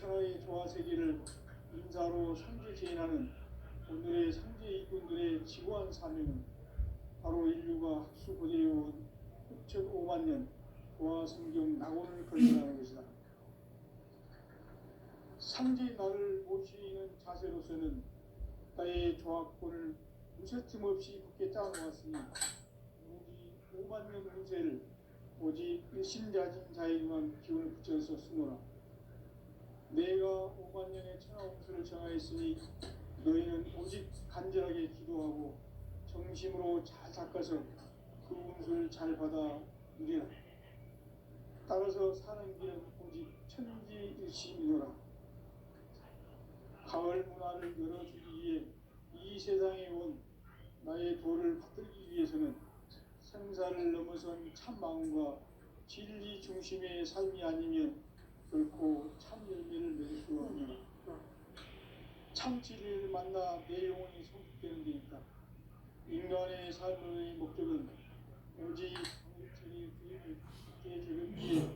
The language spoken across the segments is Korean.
천하의 조화세계를 인사로 상주 제인하는 오늘의 상제 일꾼들의 지고한 사명은 바로 인류가 학수고대해온 6,5만 년 조화성경 낙원을 건설하는 것이다. 상제의 나를 모시는 자세로서는 나의 조화권을 무쇠틈 없이 굳게 짜놓았으니 오직 5만 년 운세를 오직 일심자진 자에게만 기운을 붙여서 쓰노라. 내가 5만 년의 천하운수를 정하였으니 너희는 오직 간절하게 기도하고 정심으로 잘 닦아서 그 운수를 잘 받아 누리라. 따라서 사는 길은 오직 천지일심이노라. 가을 문화를 열어주기 위해 이 세상에 온 나의 도를 받들기 위해서는 생사를 넘어선 참 마음과 진리 중심의 삶이 아니면 결코 참 열매를 맺을 수 없느라. 참 진리를 만나 내 영혼이 성숙되는 데니까. 인간의 삶의 목적은 오직 정신이 제격기에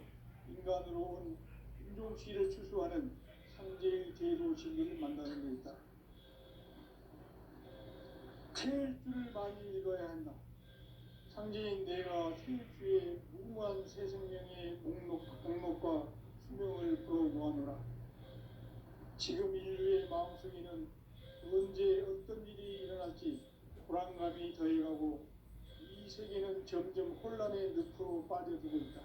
인간으로 온 인종치를 추수하는 상제의 제도 진리를 만나는 데있다. 태일주를 많이 읽어야 한다. 상제인 내가 태일주의 무궁한 새 생명의 목록과 수명을 풀어놓아노라. 지금 인류의 마음속에는 언제 어떤 일이 일어날지 불안감이 더해가고 이 세계는 점점 혼란의 늪으로 빠져들고 있다.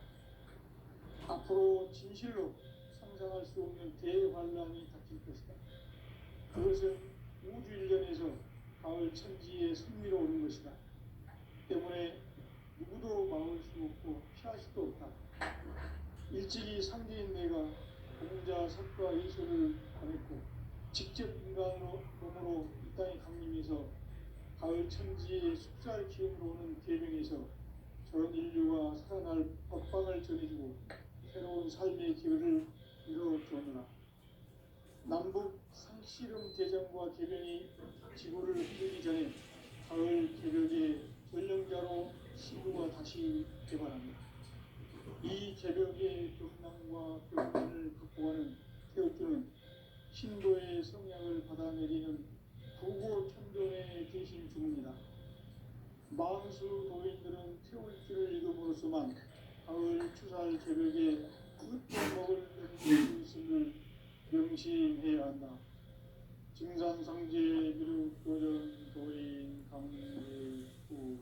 앞으로 진실로 상상할 수 없는 대환란이 닥칠 것이다. 그것은 우주 일련에서 가을 천지의 승리로 오는 것이다. 때문에 누구도 막을 수 없고 피할 수도 없다. 일찍이 상제인 내가 공자 석과 예수를 보냈고 직접 인간으로 몸으로 이 땅에 강림해서 가을 천지의 숲살 기운으로 오는 계명에서 전 인류가 살아날 법방을 전해주고 새로운 삶의 기회를 이뤄주느라. 남북 상씨름 대전과 계명이 지구를 흐르기 전에 가을 개벽의 전령자로 신부가 다시 개발합니다. 이 개벽의 경랑과 경란을 극복하는 태어주는 신도의 성향을 받아내리는 부고천존의 대신 주문이다. 만수 도인들은 태울주를 읽음으로써만 가을 추살 개벽에 끝먹을 수 있음을 명심해야 한다. 증산상제 미륵도전 도인 강례후.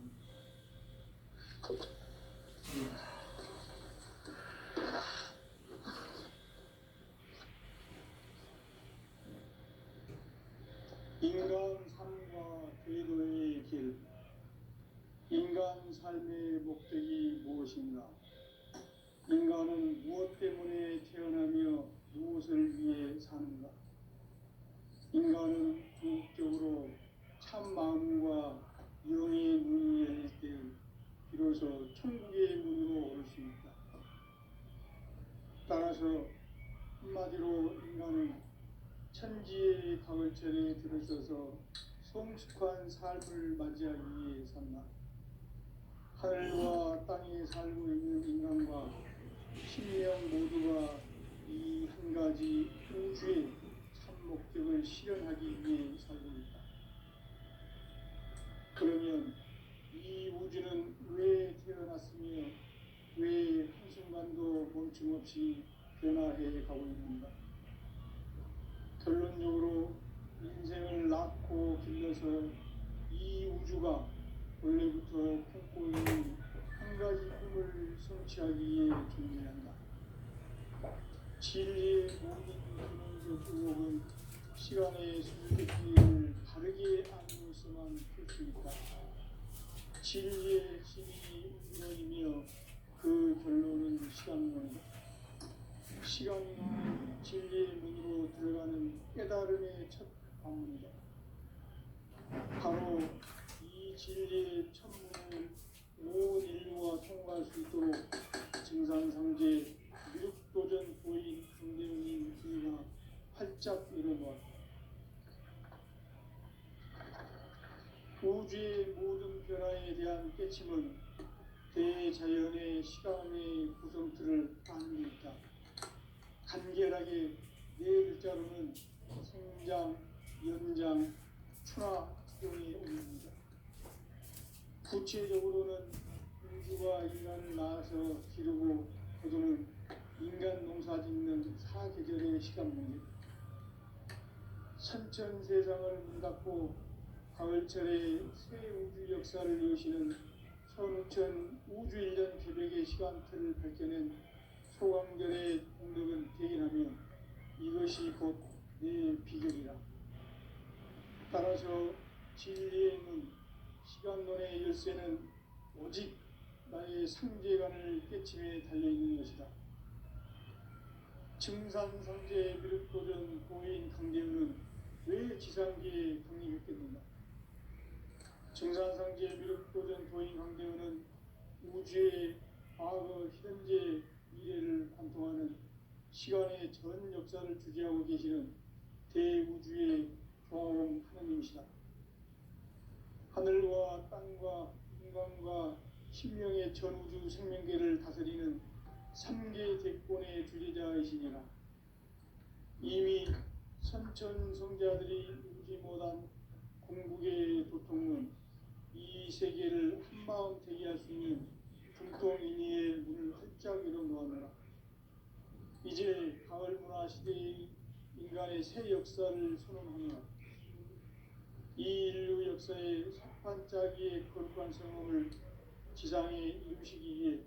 인간 삶과 궤도의 길. 인간 삶의 목적이 무엇인가? 인간은 무엇 때문에 태어나며 무엇을 위해 사는가? 인간은 궁극적으로 참 마음과 영의 문이 열릴 때 비로소 천국의 문으로 올 수 있다. 따라서 한마디로 인간은 천지의 가을철에 들어서서 성숙한 삶을 맞이하기 위해 산다. 하늘과 땅에 살고 있는 인간과 신명 모두가 이 한 가지 우주의 참 목적을 실현하기 위해 살고 있다. 그러면 이 우주는 왜 태어났으며 왜 한순간도 멈춤없이 변화해 가고 있는가? 결론적으로 인생을 낳고 길러서 이 우주가 원래부터 품고 있는 한 가지 꿈을 성취하기 위해 존재한다. 진리의 모든 근원적 의혹은 시간의 수수께끼를 바르게 알므로서만 풀 수 있다. 진리의 힘이 근원이며 그 결론은 시간론이다. 시간론은 진리의 문으로 들어가는 깨달음의 첫 방문이다. 바로 이 진리의 첫문을 온 인류가 통과할 수 있도록 증산상제 미륵도전 도인 강대웅인 주의가 활짝 열어놓았다. 우주의 모든 변화에 대한 깨침은 대자연의 시간의 구성틀을 아는 데 있다. 간결하게 내 따르는 생장, 연장, 출하 등이 올립니다. 구체적으로는 인주가 인간을 낳아서 기르고 거두는 인간 농사 짓는 사계절의 시간 문제, 선천 세상을 문 닫고 가을철에 새 우주 역사를 여시는 선우천 우주일년 개벽의 시간틀을 밝혀낸 소강절의 공덕은 대견하며 이것이 곧 내 비결이라. 따라서 진리의 문, 시간론의 열쇠는 오직 나의 상제관을 깨침에 달려있는 것이다. 증산상제 미륵도전 도인 강제우는 왜 지상계에 강림했겠는가? 증산상제 미륵도전 도인 강제우는 우주의 과거, 현재, 미래를 관통하는 시간의 전 역사를 주재하고 계시는 대우주의 조화원 하나님이시다. 하늘과 땅과 인간과 신명의 전우주 생명계를 다스리는 삼계 대권의 주재자이시니라. 이미 선천성자들이 울지 못한 궁극의 도통은 이 세계를 한마음 되게 할 수 있는 중통인의의 문을 활짝 열어놓았노라. 이제 가을 문화 시대의 인간의 새 역사를 선언하노라. 이 인류 역사의 석판짜기의 거룩한 성험을 지상에 이루시기 위해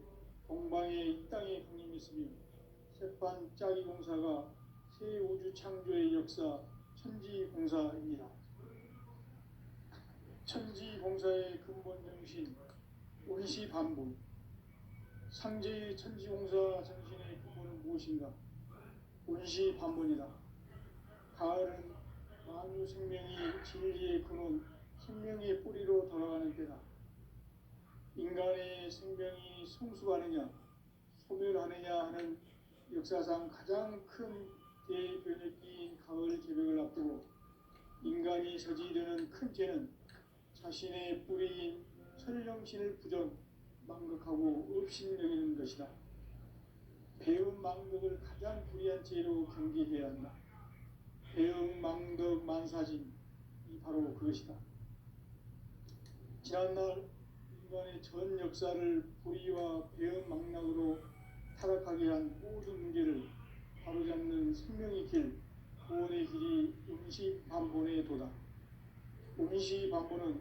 동방의 이 땅에 강림했으며 새판짜기 공사가 새 우주 창조의 역사 천지공사입니다. 천지공사의 근본 정신 원시반복, 상제의 천지공사 정신의 근본은 무엇인가? 원시반복이다. 가을은 만유 생명이 진리의 근원, 생명의 뿌리로 돌아가는 때다. 인간의 생명이 성숙하느냐, 소멸하느냐 하는 역사상 가장 큰 대변혁기인 가을 개벽을 앞두고 인간이 저지르는 큰 죄는 자신의 뿌리인 설령신을 부정, 망극하고 업신여기는 것이다. 배움 망덕을 가장 불의한 죄로 경계해야 한다. 배움 망덕 만사진이 바로 그것이다. 지난날 인간의 전 역사를 불의와 배움 망락으로 타락하게 한 모든 문제를 바로잡는 생명의 길, 구원의 길이 음시반본의 도다. 음시반본은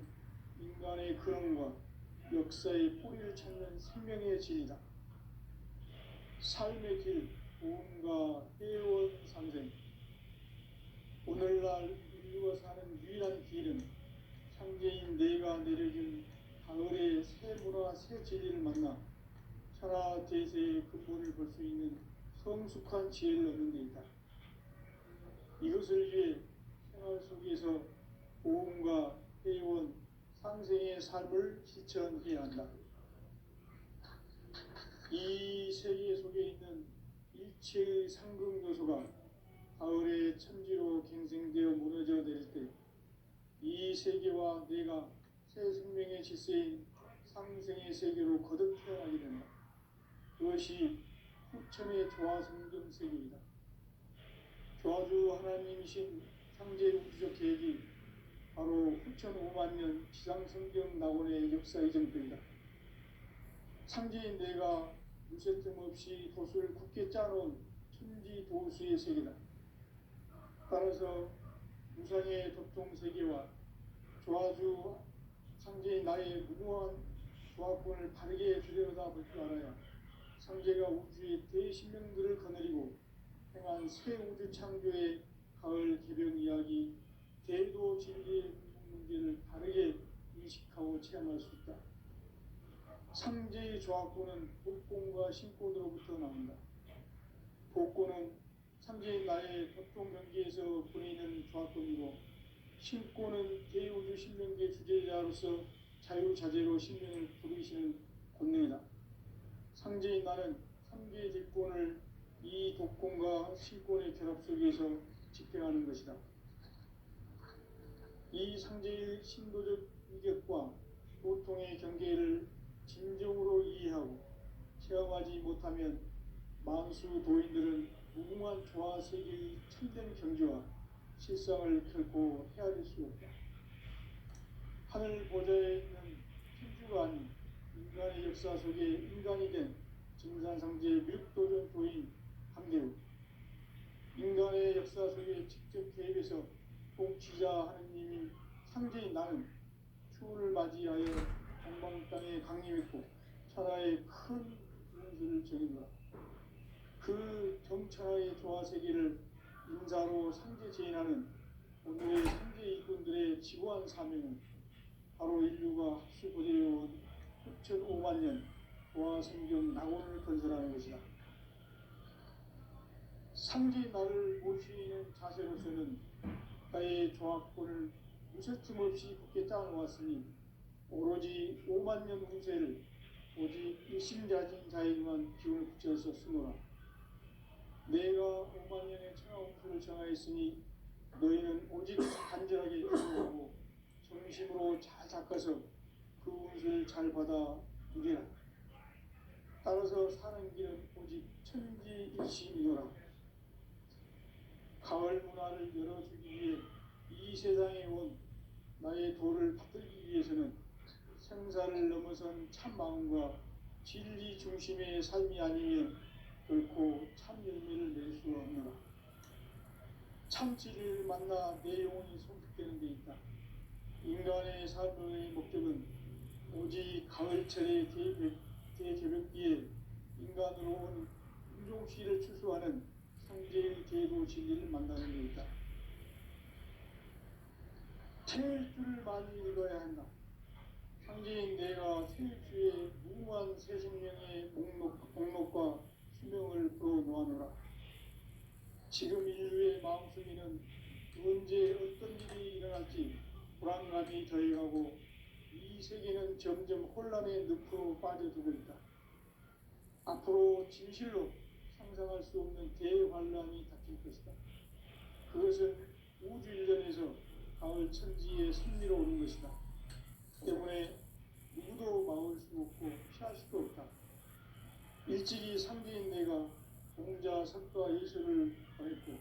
인간의 근원과 역사의 뿌리를 찾는 생명의 진리다. 삶의 길, 보험과 회원 상생. 오늘날 인류가 사는 유일한 길은 상제인 내가 내려준 가을의 새 문화, 새 진리를 만나 천하 대세의 근본을 볼 수 있는 성숙한 지혜를 얻는 데 있다. 이것을 위해 생활 속에서 보험과 회원, 상생의 삶을 실천해야 한다. 이 세계 속에 있는 일체의 상급 요소가 가을의 천지로 갱생되어 무너져 내릴 때 이 세계와 내가 새 생명의 질서인 상생의 세계로 거듭 태어나게 된다. 그것이 후천의 조화성경 세계이다. 조화주 하나님이신 상제 우주적 계획이 바로 후천 5만 년 지상성경 낙원의 역사의 정표이다. 상제인 내가 무쇠뜸 없이 도수를 굳게 짜놓은 천지 도수의 세계다. 따라서 무상의 도통 세계와 조화주 상제인 나의 무모한 조화권을 바르게 들여다볼 줄 알아야 상제가 우주의 대신명들을 거느리고 행한 새 우주 창조의 가을 개벽 이야기, 대도 진리의 문제를 바르게 인식하고 체험할 수 있다. 상제의 조화권은 복권과 신권으로부터 나온다. 복권은 상제인 나의 법동 경계에서 보내는 조화권이고, 신권은 대우주 신명계 주제자로서 자유자재로 신명을 부르시는 권능이다. 상제인 나는 상계의 직권을 이 독권과 신권의 결합 속에서 집행하는 것이다. 이 상제의 신도적 위격과 보통의 경계를 진정으로 이해하고 체험하지 못하면 만수 도인들은 무궁한 조화 세계의 참된 경지와 실상을 결코 헤아릴 수 없다. 하늘 보좌에 있는 천주가 아닌 인간의 역사 속에 인간이 된 증산상제의 밀도전도인 강대우, 인간의 역사 속에 직접 개입해서 통치자 하느님이 상제인 나는 추후를 맞이하여 동방 땅에 강림했고 천하의 큰 운수를 정했노라. 그 정천하의 조화 세계를 인사로 상제 제인하는 오늘의 상제 일꾼들의 지고한 사명은 바로 인류가 합수보되어온 흡천 5만 년 조화 성경 낙원을 건설하는 것이다. 상제 나를 모시는 자세로서는 나의 조합권을 무설침 없이 굳게 짜놓았으니 오로지 5만 년 운세를 오직 일심자진 자에게만 기운을 붙여서 쓰노라. 내가 5만 년의 천하 운수를 정하였으니 너희는 오직 간절하게 기도하고 정심으로 잘 닦아서 그 운수를 잘 받아 누리라. 따라서 사는 길은 오직 천지일심이노라. 가을 문화를 열어주기 위해 이 세상에 온 나의 도를 받들기 위해서는 생사를 넘어선 참 마음과 진리 중심의 삶이 아니면 결코 참 열매를 낼 수 없노라. 참 진리를 만나 내 영혼이 성숙되는 데 있다. 인간의 삶의 목적은 오직 가을철의 대개벽기에 인간으로 온 인종시를 추수하는 상제의 제도 진리를 만나는 데 있다. 태일주를 많이 읽어야 한다. 상제인 내가 태일주의 무궁한 새 생명의 목록과 수명을 풀어놓아노라. 지금 인류의 마음속에는 언제 어떤 일이 일어날지 불안감이 더해가고 이 세계는 점점 혼란의 늪으로 빠져들고 있다. 앞으로 진실로 상상할 수 없는 대환란이 닥칠 것이다. 그것은 우주 일련에서 가을 천지의 승리로 오는 것이다. 때문에 누구도 막을 수 없고 피할 수도 없다. 일찍이 상제인 내가 공자, 석가, 예수를 보냈고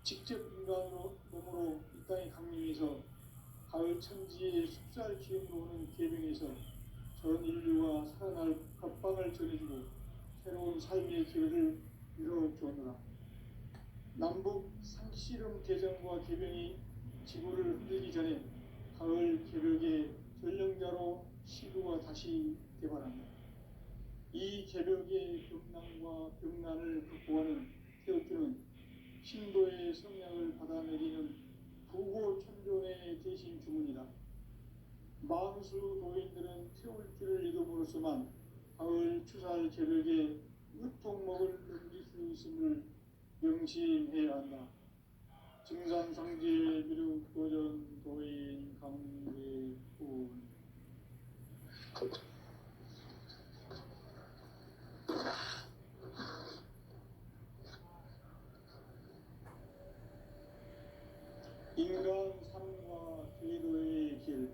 직접 인간으로 몸으로 이 땅에 강림해서 가을 천지의 숲살 기운으로 오는 계명에서 전 인류가 살아날 각방을 전해주고 새로운 삶의 기회를 열어주었노라. 남북 상씨름 대전과 계병이 지구를 흔들기 전에 가을 개벽의 전령자로 시구가 다시 개발한다. 이 개벽의 벽난과 벽난을 극복하는 태극기는 신도의 성량을 받아내리는 부고천존의 대신 주문이다. 만수 도인들은 태울 줄을 읽음으로써만 가을 추살 개벽의 으통목을 넘길 수 있음을 명심해야 한다. 증산상제 미륵 도전 도인 강대훈. 인간 삶과 제도의 길.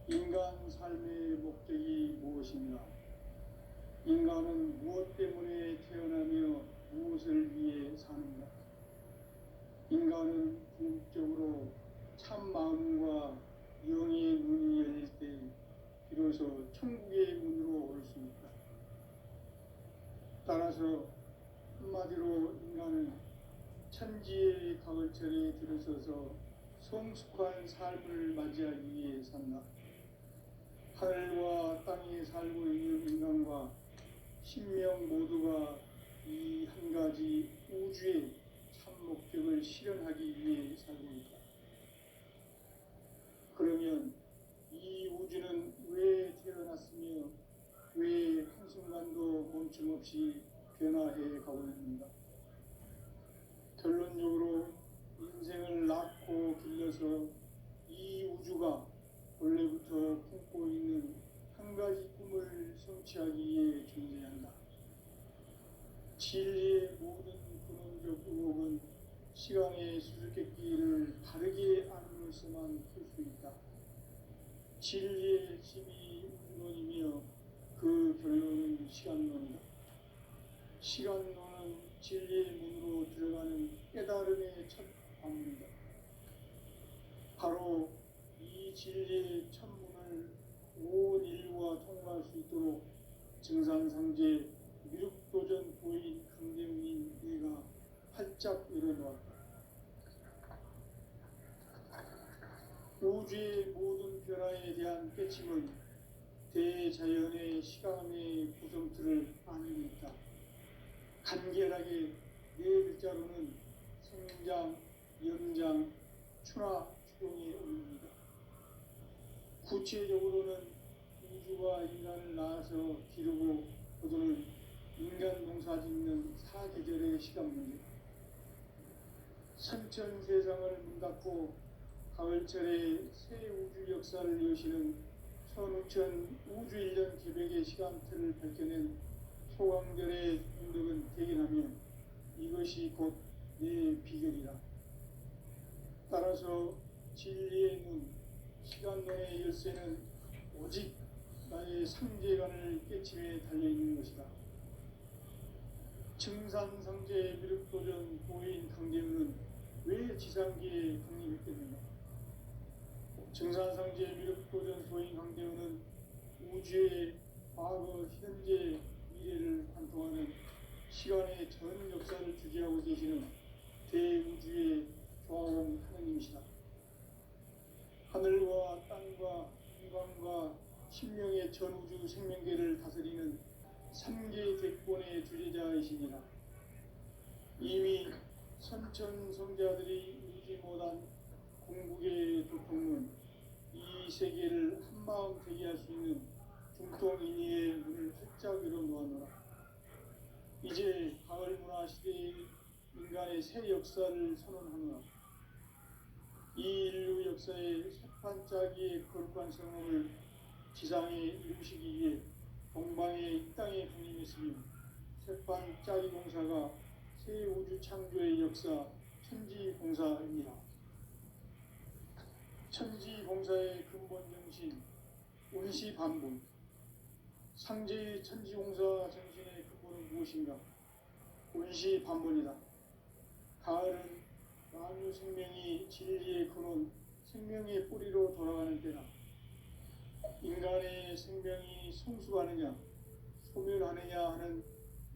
인간 삶의 목적이 무엇인가? 인간은 무엇 때문에 태어나며 무엇을 위해 사는가? 인간은 궁극적으로 참 마음과 영의 문이 열릴 때 비로소 천국의 문으로 올 수 있다. 따라서 한마디로 인간은 천지의 가을철에 들어서서 성숙한 삶을 맞이하기 위해 산다. 하늘과 땅에 살고 있는 인간과 신명 모두가 이 한 가지 우주의 참 목적을 실현하기 위해 살고 있다. 그러면 이 우주는 왜 태어났으며 왜 한순간도 멈춤없이 변화해 가고 있는가? 결론적으로 인생을 낳고 길러서 이 우주가 원래부터 품고 있는 한 가지 꿈을 성취하기 위해 존재한다. 진리의 모든 근원적 의혹은 시간의 수수께끼를 바르게 알므로서만 풀 수 있다. 진리의 핵심이 우주론이며 그 결론은 시간론이다. 시간론은 진리의 문으로 들어가는 깨달음의 첫 방문이다. 바로 이 진리의 첫 문을 온 인류가 통과할 수 있도록 증산상제 미륵도전 보인 강대문인 네가 활짝 열어놓았다. 우주의 모든 변화에 대한 깨침은 대자연의 시간의 구성틀을 아닙니다. 간결하게 네 글자로는 생장, 연장, 추나 추동의 의미입니다. 구체적으로는 우주가 인간을 낳아서 기르고 거두는 인간 농사 짓는 사계절의 시간 문제, 선천 세상을 문 닫고 가을철에 새 우주 역사를 여시는 선우천 우주 1년 개벽의 시간틀을 밝혀낸 소강절의 운덕은 대견하며 이것이 곧 내 비결이라. 따라서 진리의 문, 시간론의 열쇠는 오직 나의 상제관을 깨침에 달려있는 것이다. 증산상제 미륵도전 보인 강대문은 왜 지상기에 강림했겠는가? 증산상제 미륵도전 소인 강대문은 우주의 과거, 현재, 미래를 관통하는 시간의 전 역사를 주재하고 계시는 대우주의 조화원 하나님이시다. 하늘과 땅과 인간과 신명의 전우주 생명계를 다스리는 삼계 객본의 주제자이시니라. 이미 선천성자들이 이루지 못한 궁극의 도통은 이 세계를 한마음 되게 할 수 있는 중통인의의 문을 활짝 열어놓았노라. 이제 가을 문화 시대의 인간의 새 역사를 선언하노라. 이 인류 역사의 새판짜기의 거룩한 성공을 지상에 이루시기 위해 동방의 이 땅에 강림했으며 새판짜기 공사가 새 우주 창조의 역사 천지공사입니다. 천지공사의 근본 정신 운시반본, 상제의 천지공사 정신의 근본은 무엇인가? 운시반본이다. 가을은 만유 생명이 진리의 근원, 생명의 뿌리로 돌아가는 때다. 인간의 생명이 성숙하느냐, 소멸하느냐 하는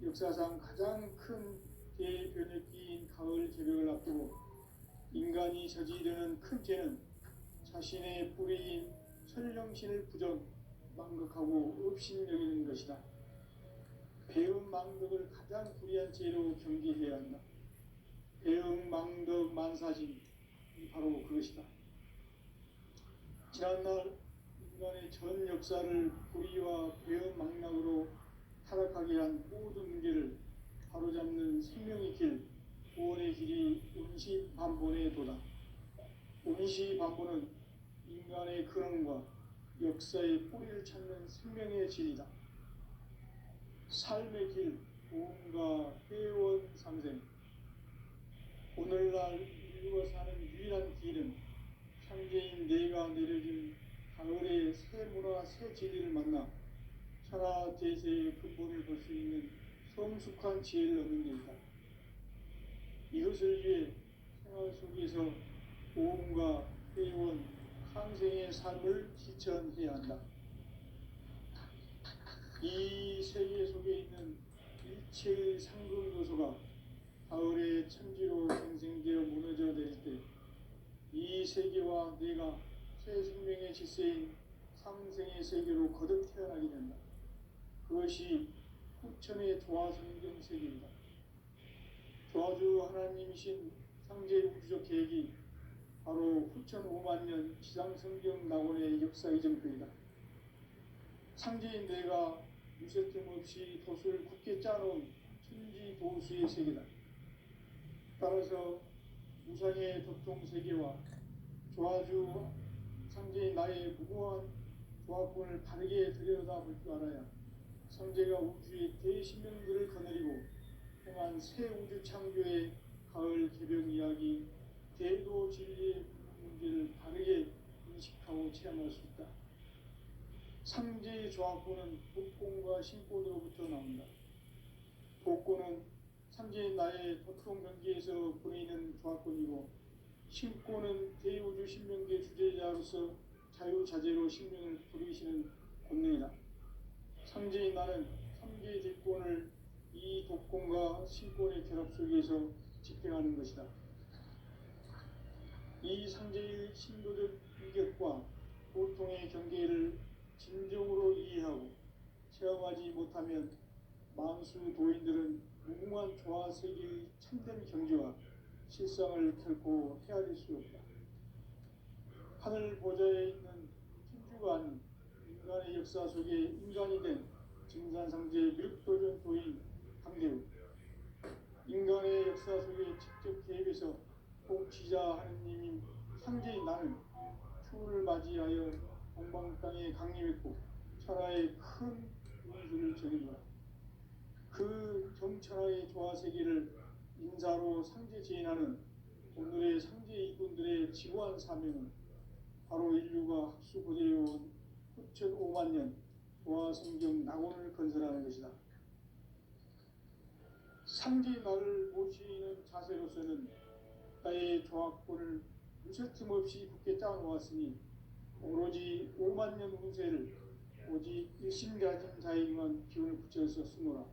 역사상 가장 큰 대변혁기인 가을 개벽을 앞두고 인간이 저지르는 큰 죄는 자신의 뿌리인 설령신을 부정, 망극하고 업신여기는 것이다. 배음 망덕을 가장 불의한 죄로 경계해야 한다. 배음 망덕 만사짐이 바로 그것이다. 지난날 인간의 전 역사를 불의와 배음 망락으로 타락하게 한 모든 문제를 바로잡는 생명의 길, 구원의 길이 운시반본의 도다. 운시반본은 인간의 근원과 역사의 뿌리를 찾는 생명의 진리다. 삶의 길, 구원과 회원 상생. 오늘날 인류가 사는 유일한 길은 상제인 내가 내려진 가을의 새 문화, 새 진리를 만나 천하 대세의 근본을 볼 수 있는 성숙한 지혜를 얻는 길이다. 이것을 위해 생활 속에서 보험과 회원, 상생의 삶을 실천해야 한다. 이 세계 속에 있는 일체의 상급 요소가 가을의 천지로 생생되어 무너져 내릴 때 이 세계와 내가 새 생명의 질서인 상생의 세계로 거듭 태어나게 된다. 그것이 후천의 도화성경 세계이다. 조화주 하나님이신 상제 우주적 계획이 바로 후천 5만년 지상성경 낙원의 역사 이정표이다. 상제인 내가 유세틈 없이 돛을 굳게 짜놓은 천지도수의 세계다. 따라서 우상의 도통세계와 조화주 상제인 나의 무고한 조화권을 바르게 들여다볼 줄 알아야 상제가 우주의 대신명들을 거느리고 행한 새 우주 창조의 가을 개벽 이야기, 대도 진리의 문제를 바르게 인식하고 체험할 수 있다. 상제의 조화권은 복권과 신권으로부터 나온다. 복권은 상제인 나의 도통 경계에서 보내는 조합권이고 신권은 대우주 신명계 주제자로서 자유자재로 신명을 부리시는 권능이다. 상제인 나는 3개 제권을 이 독권과 신권의 결합 속에서 집행하는 것이다. 이 상제의 신도적 위격과 고통의 경계를 진정으로 이해하고 체험하지 못하면 만수 도인들은 무궁한 조화 세계의 참된 경지와 실상을 결코 헤아릴 수 없다. 하늘 보좌에 있는 천주가 아닌 인간의 역사 속에 인간이 된 증산상제 미륵도전 도인 강대우, 인간의 역사 속에 직접 개입해서 통치자 하느님인 상제인 나는 추후를 맞이하여 동방 땅에 강림했고 천하의 큰 운수를 전해주라. 그 정천하의 조화 세계를 인사로 상제 제인하는 오늘의 상제 이군들의 지고한 사명은 바로 인류가 학수고대해온 후천 5만 년 조화 성경 낙원을 건설하는 것이다. 상제 나를 모시는 자세로서는 나의 조합권을 무쇠틈 없이 굳게 짜놓았으니 오로지 5만 년 운세를 오직 일심 가진 자에게만 기운을 붙여서 쓰노라.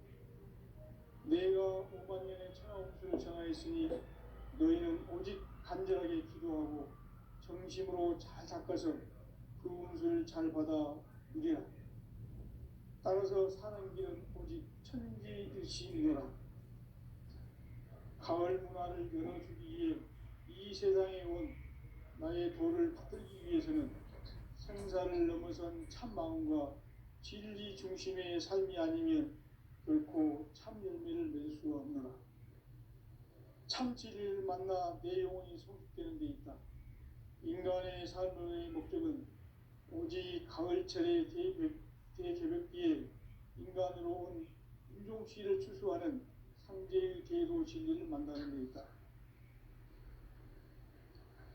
내가 5만 년의 천하 운수를 정하였으니 너희는 오직 간절하게 기도하고 정심으로 잘 닦아서 그 운수를 잘 받아 누리라. 따라서 사는 길은 오직 천지일시이노라. 가을 문화를 열어주기 위해 이 세상에 온 나의 도를 받들기 위해서는 생사를 넘어선 참 마음과 진리 중심의 삶이 아니면 결코 참 열매를 맺을 수가 없노라. 참 진리를 만나 내 영혼이 성숙되는 데 있다. 인간의 삶의 목적은 오직 가을철의 대개벽기에 인간으로 온 인종씨를 추수하는 상제의 대도 진리를 만나는 데 있다.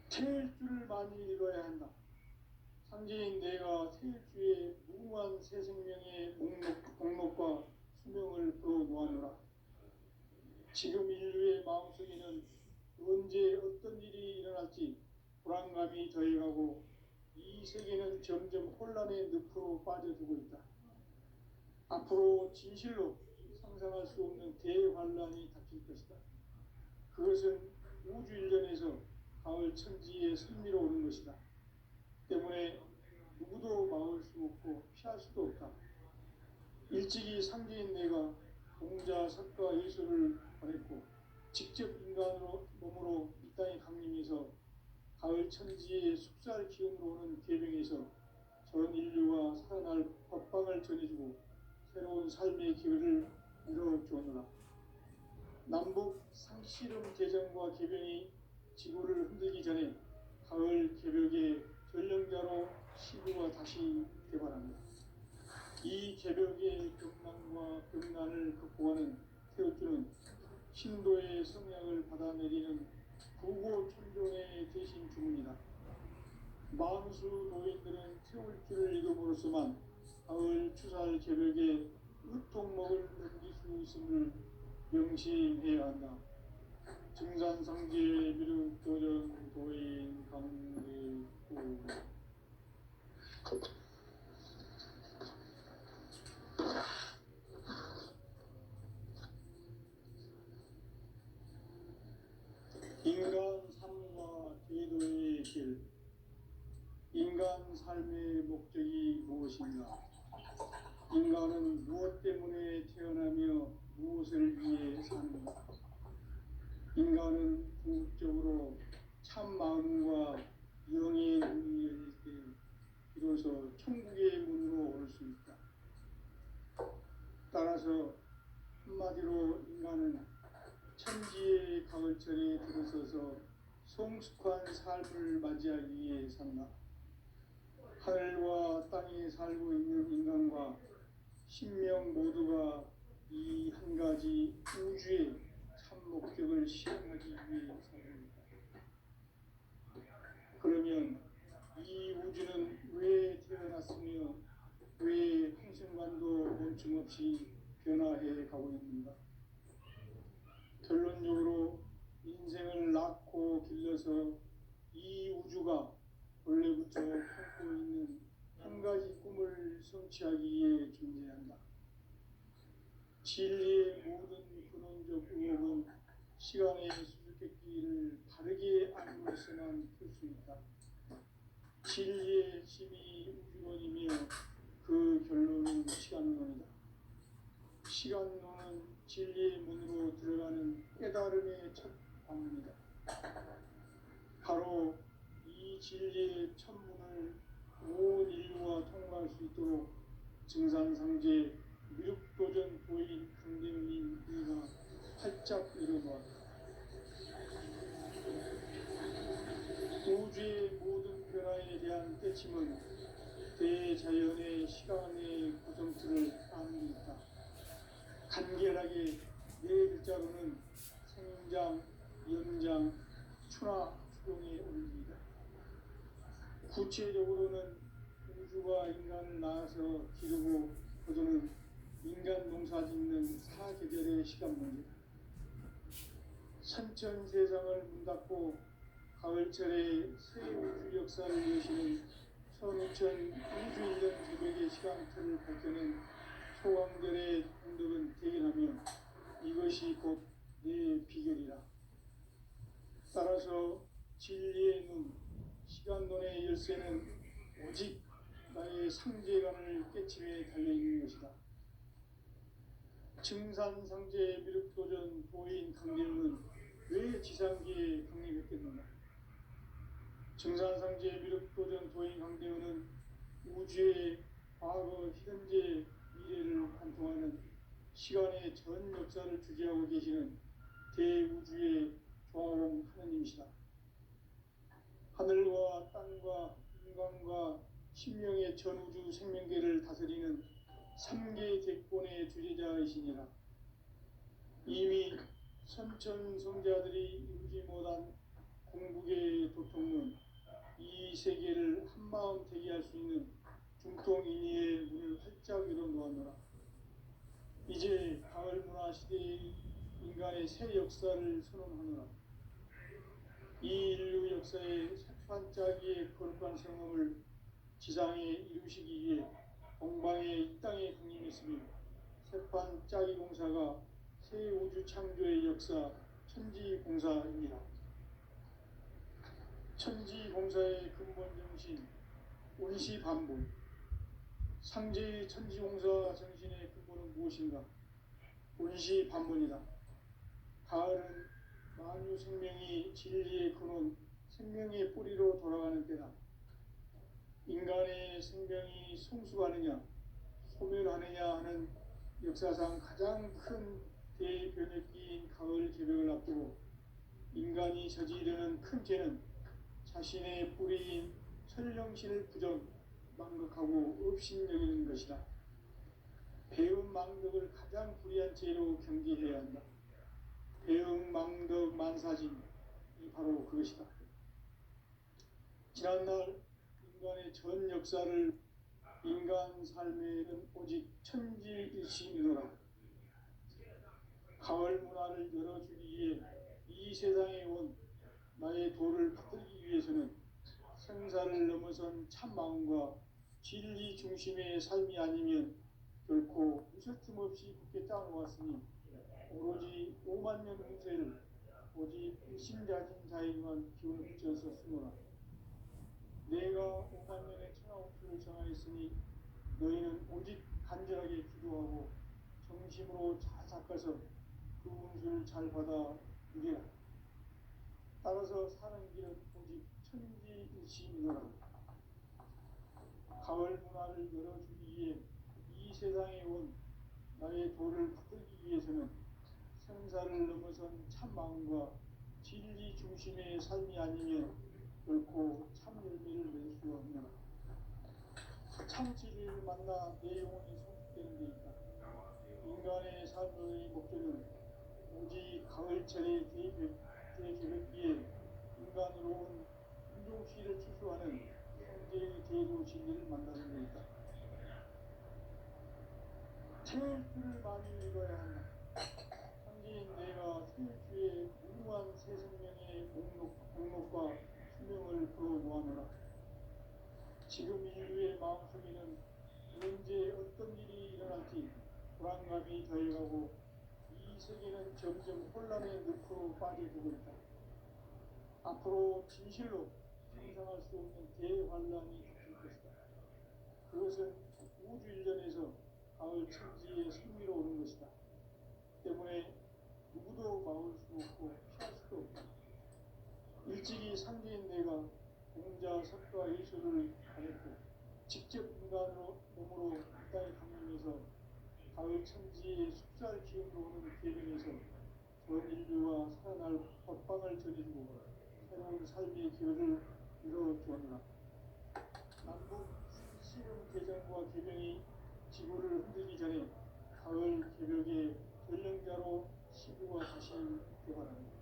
태일주를 많이 읽어야 한다. 상제인 내가 태일주의 무궁한 새 생명의 목록과 수명을 풀어놓아노라. 지금 인류의 마음속에는 언제 어떤 일이 일어날지 불안감이 더해가고 이 세계는 점점 혼란의 늪으로 빠져들고 있다. 앞으로 진실로 상상할 수 없는 대환란이 닥칠 것이다. 그것은 우주 일련에서 가을 천지에 선미로 오는 것이다. 때문에 누구도 막을 수 없고 피할 수도 없다. 일찍이 상제인 내가 공자, 석가, 예수를 보냈고 직접 인간으로 몸으로 이 땅에 강림해서 가을 천지의 숙살 기운으로 오는 계병에서 전 인류가 살아날 법방을 전해주고 새로운 삶의 기회를 이뤄주었노라. 남북 상씨름 대전과 계병이 지구를 흔들기 전에 가을 개벽의 전령자로 시구가 다시 개발합니다. 이 개벽의 경난과 경난을 극복하는 태우주는 신도의 성향을 받아내리는 부고천존의 대신 주문이다. 만수 노인들은 태울주를 읽음으로써만 가을 추살 개벽에 으통목을 넘길 수 있음을 명심해야 한다. 증산상제의 미륵도전 도인 강대구. 인간 삶과 제도의 길. 인간 삶의 목적이 무엇인가? 인간은 무엇 때문에 태어나며 무엇을 위해 사는가? 인간은 궁극적으로 참 마음과 영의 문이 열릴 때 비로소 천국의 문으로 올 수 있다. 따라서 한마디로 인간은 천지의 가을철에 들어서서 성숙한 삶을 맞이하기 위해 산다. 하늘과 땅에 살고 있는 인간과 신명 모두가 이 한 가지 우주의 참 목적을 실현하기 위해 살아갑니다. 그러면 이 우주는 왜 태어났으며 왜 한순간도 멈춤없이 변화해 가고 있는가? 결론적으로 인생을 낳고 길러서 이 우주가 원래부터 품고 있는 한 가지 꿈을 성취하기 위해 존재한다. 진리의 모든 근원적 의혹은 시간의 수수께끼를 바르게 알므로서만 풀 수 있다. 진리의 힘이 우주론이며 그 결론은 시간론이다. 시간론은 진리의 문으로 들어가는 깨달음의 첫 방문이다. 바로 이 진리의 첫문을 온 인류가 통과할 수 있도록 증산상제 미륵도전 도인 강대문인 이가 활짝 열어놓았다. 우주의 모든 변화에 대한 때침은 대자연의 시간의 구성틀을 안는다. 간결하게 네 글자로는 생장, 연장, 추나 추동의 원리이다. 구체적으로는 우주가 인간을 낳아서 기르고 거두는 인간 농사 짓는 사계절의 시간 문제다. 선천 세상을 문닫고 가을철에 새 우주 역사를 여시는 선우천 우주 1년 새벽의 시간틀을 밝혀낸 소강절의 공덕은 대견하며 이것이 곧 내 비결이라. 따라서 진리의 눈, 시간론의 열쇠는 오직 나의 상제관을 깨침에 달려있는 것이다. 증산상제 미륵도전 도인 강림은 왜 지상계에 강림했겠는가? 증산상제 미륵도전 도인 강대우는 우주의 과거, 현재, 미래를 관통하는 시간의 전 역사를 주재하고 계시는 대우주의 조화공 하느님이시다. 하늘과 땅과 인간과 신명의 전우주 생명계를 다스리는 3계 대권의 주재자이시니라. 이미 선천성자들이 이루지 못한 공국의 도통문, 이 세계를 한마음 대기할 수 있는 중통인의의 문을 활짝 열어놓았노라. 이제 가을 문화 시대의 인간의 새 역사를 선언하노라. 이 인류 역사의 새반짝이의 거룩한 성험을 지상에 이루시기 위해 동방의 이 땅에 강림했으며 새반짝이 공사가 새 우주 창조의 역사 천지공사입니다. 천지공사의 근본 정신 온시반복. 상제의 천지공사 정신의 근본은 무엇인가? 온시반복이다. 가을은 만유 생명이 진리의 근원, 생명의 뿌리로 돌아가는 때다. 인간의 생명이 성숙하느냐, 소멸하느냐 하는 역사상 가장 큰 대변혁기인 가을 개벽을 앞두고 인간이 저지르는 큰 죄는 자신의 뿌리인 설령신을 부정, 망극하고 업신여기는 것이다. 배움 망덕을 가장 불의한 죄로 경계해야 한다. 배움 망덕 만사진이 바로 그것이다. 지난날 인간의 전 역사를 인간 삶에는 오직 천지일심이노라. 가을 문화를 열어주기 위해 이 세상에 온 나의 도를 받들기 위해서는 생사를 넘어선 참마음과 진리 중심의 삶이 아니면 결코 무서짐 없이 굳게 짜놓았으니 오로지 5만 년 운세를 오직 일심자진 자에게만 기운을 붙여서 쓰노라. 내가 5만 년의 천하옥수를 정하였으니 너희는 오직 간절하게 기도하고 정심으로 잘 닦아서 그 운수를 잘 받아 누리라. 따라서 사는 길은 오직 천지일심이노라. 가을 문화를 열어주기 위해 이 세상에 온 나의 도를 받들기 위해서는 생사를 넘어선 참마음과 진리 중심의 삶이 아니면 결코 참 열매를 낼 수 없노라. 참진리를 만나 내 영혼이 성숙되는 데 있다. 인간의 삶의 목적은 오직 가을철의 대개벽기에 인간으로 온 인종시를 추수하는 성제의 대도 진리를 만나는 데 있다. 책을 많이 읽어야 한다. 상대인 내가 태초에 무궁한 새 생명의 목록과 수명을 풀어놓아노라. 지금 인류의 마음속에는 언제 어떤 일이 일어날지 불안감이 더해가고 이 세계는 점점 혼란의 늪으로 빠져들고 있다. 앞으로 진실로 상상할 수 없는 대환란이 닥칠 것이다. 그것은 우주 일련에서 가을 천지의 승리로 오는 것이다. 때문에 누구도 막을 수 없고 피할 수도 없다. 일찍이 상대인 내가 공자 석가 예수를 가렸고 직접 인간으로 몸으로 이 땅에 강림해서 가을 천지의 숲살 기운으로 오는 계명에서 전 인류와 살아날 법방을 전해주고 새로운 삶의 기회를 이뤄주었노라. 남북 신은 개정과 개명이 지구를 흔들기 전에 가을 개벽의 전령자로 시부가 다시 개발합니다.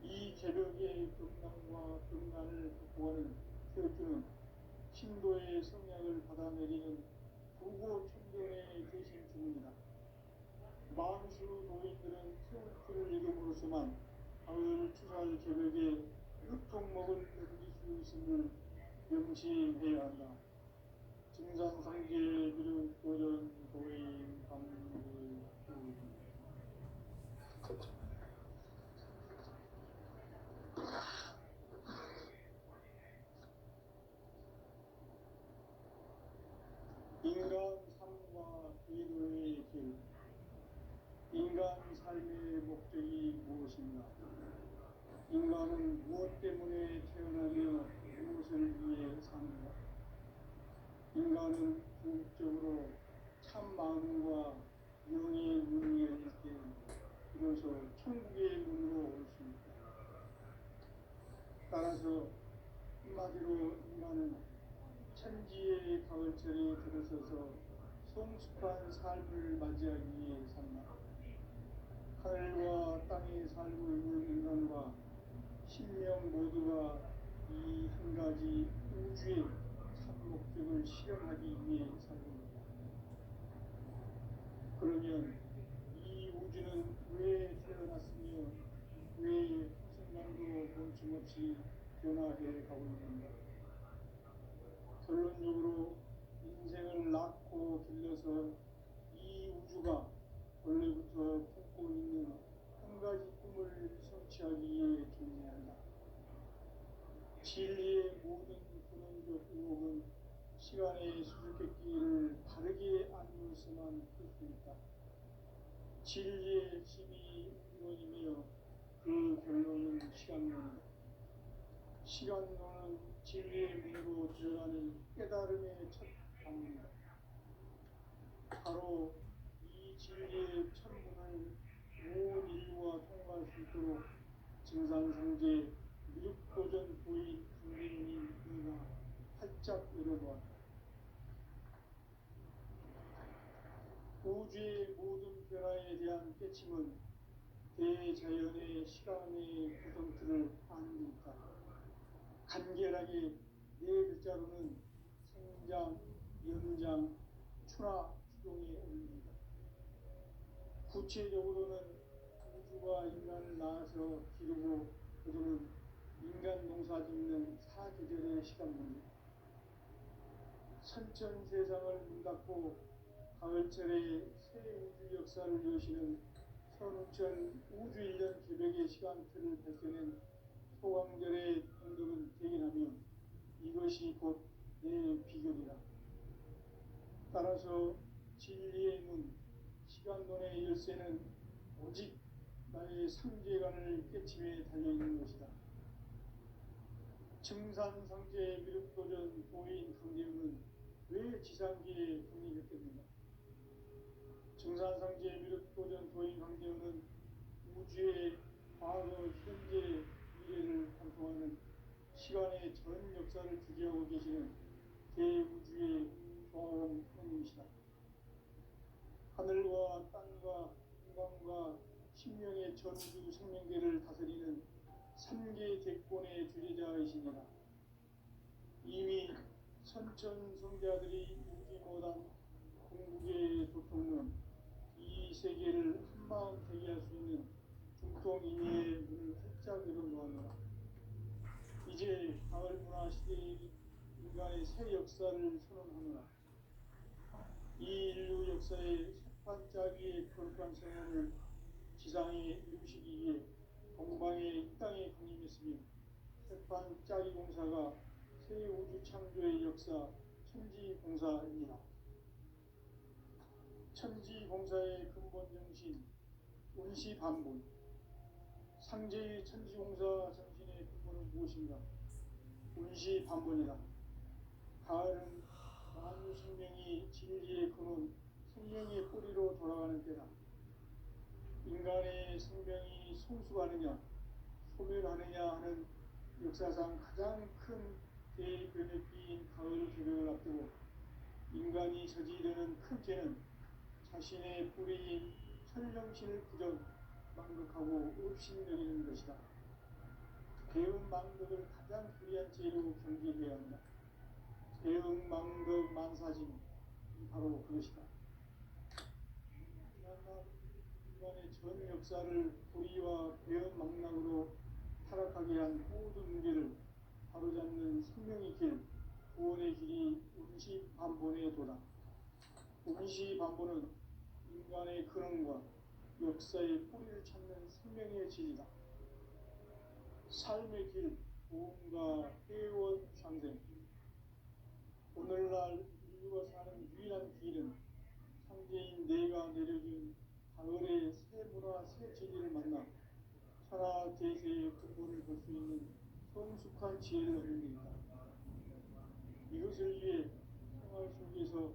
이 개벽의 금강과 금난을 극복하는 태극기는 신도의 성약을 받아내리는 부고 천경의 대신 중입니다. 만수 노인들은 태극기를 읽음으로써만 가을 추살 개벽의 육종목을 얻을 수 있음을 명심해야 한다. 증산상계 미륵도전 도인 강물 인간 삶과 인류의 길. 인간 삶의 목적이 무엇인가? 인간은 무엇 때문에 태어나며 무엇을 위해 사는가? 인간은 궁극적으로 참 마음과 영의 눈이 열릴 때 비로소 천국의 문으로 올 수 있다. 따라서 한마디로 인간은 천지의 가을철에 들어서서 성숙한 삶을 맞이하기 위해 산다. 하늘과 땅에 살고 있는 인간과 신명 모두가 이 한 가지 우주의 참 목적을 실현하기 위해 살고 있다. 그러면 이 우주는 왜 태어났으며 왜 순간도 멈춤없이 변화해 가고 있는가? 결론적으로 인생을 낳고 길러서 이 우주가 원래부터 품고 있는 한 가지 꿈을 성취하기 위해 존재한다. 진리의 모든 근원적 의혹은 시간의 수수께끼를 바르게 알면서만 풀 수 있다. 진리의 핵심이 이론이며 그 결론은 시간론이다. 시간론은 진리의 문으로 들어가는 깨달음의 첫 방문이다. 바로 이 진리의 천문을 온 인류가 통과할 수 있도록 증산상제 미륵도전 도인 강림인 이가 활짝 열어보았다. 우주의 모든 변화에 대한 깨침은 대자연의 시간의 구성틀을 아는 데 있다. 간결하게 네 글자로는 생장, 연장, 추나 추동의 원리이다. 구체적으로는 우주가 인간을 낳아서 기르고 거두는 인간 농사 짓는 사계절의 시간문이다. 선천세상을 문닫고 가을철에 새 우주 역사를 여시는 선우천 우주일년 개벽의 시간틀을 발견한 소강절의 공덕은 대견하며 이것이 곧 내 비결이다. 따라서 진리의 문, 시간론의 열쇠는 오직 나의 상제관을 깨침에 달려있는 것이다. 증산상제 미륵도전 도인 강대웅은 왜 지상기에 국립했겠는가? 증산상제 미륵도전 도인 강대웅은 우주의 과거, 현재, 미래를 관통하는 시간의 전 역사를 주재하고 계시는 대우주의 조화원님이시다. 하늘과 땅과 인간과 신명의 전우주 생명계를 다스리는 3개 대권의 주제자이시니라. 이미 선천성자들이 울지 못한 궁극의 도통은 이 세계를 참마음 되게 할 수 있는 중동 인해의 문을 활짝 열어놓았노라. 이제 가을 문화 시대의 인간의 새 역사를 선언하노라. 이 인류 역사의 새판짜기의 거룩한 선언을 지상에 이루시기 위해 동방의 이 땅에 강림했으며 새판짜기 공사가 새 우주 창조의 역사 천지공사입니다. 천지공사의 근본 정신 운시반본. 상제의 천지공사 정신의 근본은 무엇인가? 운시반본이다. 가을은 만유 생명이 진리의 근원, 생명의 뿌리로 돌아가는 때다. 인간의 생명이 성숙하느냐, 소멸하느냐 하는 역사상 가장 큰 대변혁기인 가을 개벽을 앞두고 인간이 저지르는 큰 죄는 자신의 뿌리인 천정신을 부정, 망극하고 업신여기는 것이다. 배은 망극을 가장 불의한 죄로 경계해야 한다. 배은 망극 만사짐이 바로 그것이다. 인간의 전 역사를 불의와 배은 망락으로 타락하게 한 모든 문제를 바로잡는 생명의 길, 구원의 길이 운시반본의 도다. 운시반본은 인간의 근원과 역사의 뿌리를 찾는 생명의 질이다. 삶의 길, 보험과 회원 상생. 오늘날 인류가 사는 유일한 길은 상제인 내가 내려준 가을의 새 문화, 새 진리를 만나 천하 대세의 근본을 볼 수 있는 성숙한 지혜를 얻는 것이다. 이것을 위해 생활 속에서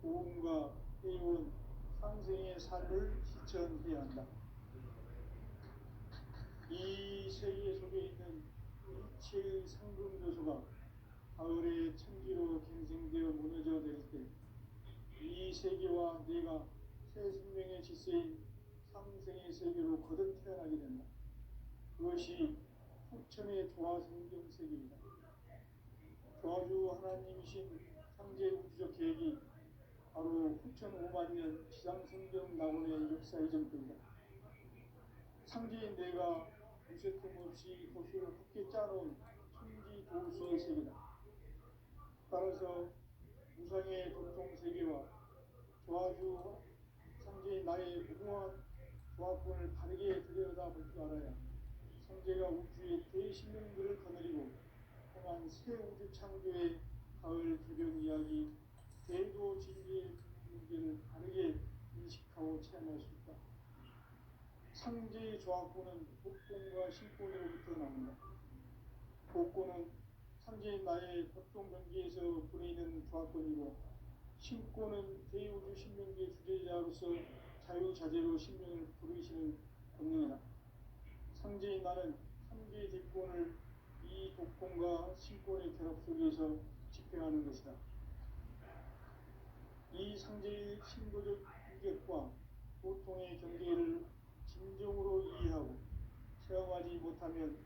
보험과 회원, 상생의 삶을 실천해야 한다. 이 세계 속에 있는 일체의 상금 요소가 가을의 천지로 갱생되어 무너져 내릴 때 이 세계와 내가 새 생명의 질서인 상생의 세계로 거듭 태어나게 된다. 그것이 후천의 조화성경 세계이다. 조화주 하나님이신 상제 우주적 계획이 바로 후천 5만년 지상성경 낙원의 역사 이전입니다. 상제인 내가 무쇠틈 없이 도수를 굳게 짜놓은 천지 도수의 세계다. 따라서 무상의 도통 세계와 조화주 상제인 나의 무궁한 조화권을 바르게 들여다볼 줄 알아야 상제가 우주의 대신령들을 거느리고 통한 새 우주 창조의 가을 개변 이야기, 대도 진리의 문제를 바르게 인식하고 체험할 수 있다. 상제의 조화권은 복권과 신권으로부터 나온다. 복권은 상제인 나의 법동 경계에서 부리는 조화권이고, 신권은 대우주 신명기의 주제자로서 자유자재로 신명을 부르시는 권능이다. 상제인 나는 상제의 대권을 이 독권과 신권의 결합 속에서 집행하는 것이다. 이 상제의 신도적 인격과 보통의 경계를 진정으로 이해하고 체험하지 못하면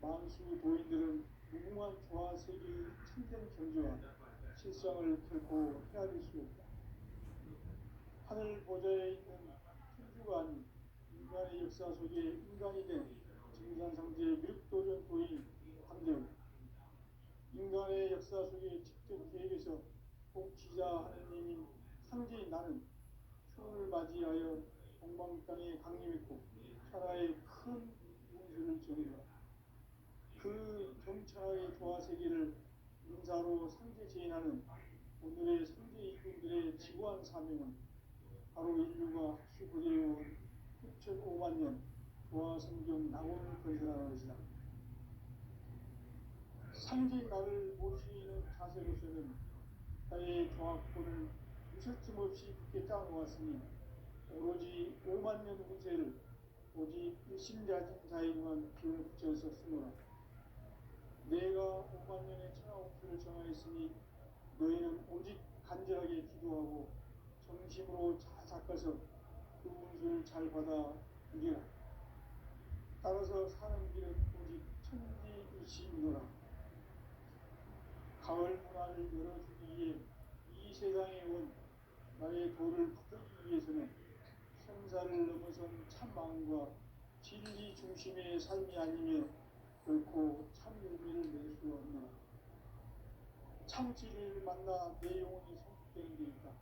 만수 도인들은 무궁한 조화세계의 참된 경지와 실상을 결코 헤아릴 수 없다. 하늘 보좌에 있는 천주가 아닌 인간의 역사 속에 인간이 된 증산상제의 미륵도전 도인 황제우, 인간의 역사 속에 직접 계획해서 통치자 하느님인 상제인 나는 추운을 맞이하여 동방 땅에 강림했고 천하의 큰 문수를 전이라. 그 경천하의 조화세계를 인사로 상제 제인하는 오늘의 상제 이군들의 지구한 사명은 바로 인류가 학수부대해온 6,5만 년 조화성경 낙원을 건설하는 것이다. 상제인 나를 모시는 자세로서는 나의 조화권을 무설짐 없이 굳게 짜놓았으니 오로지 5만 년 운세를 오직 일심자진 자에게만 기운을 붙여서 쓰노라. 내가 5만 년의 천하 옥수를 정하였으니 너희는 오직 간절하게 기도하고 정심으로 잘 닦아서 그 운수를 잘 받아 누리라. 따라서 사는 길은 오직 천지일심이노라. 가을 문화를 열어주기 위해 이 세상에 온 나의 도를 붙들기 위해서는 생사 생사를 넘어선 참 마음과 진리 중심의 삶이 아니면 결코 참 의미를 낼 수 없는 참 진리를 만나 내 영혼이 성숙되는 데 있다.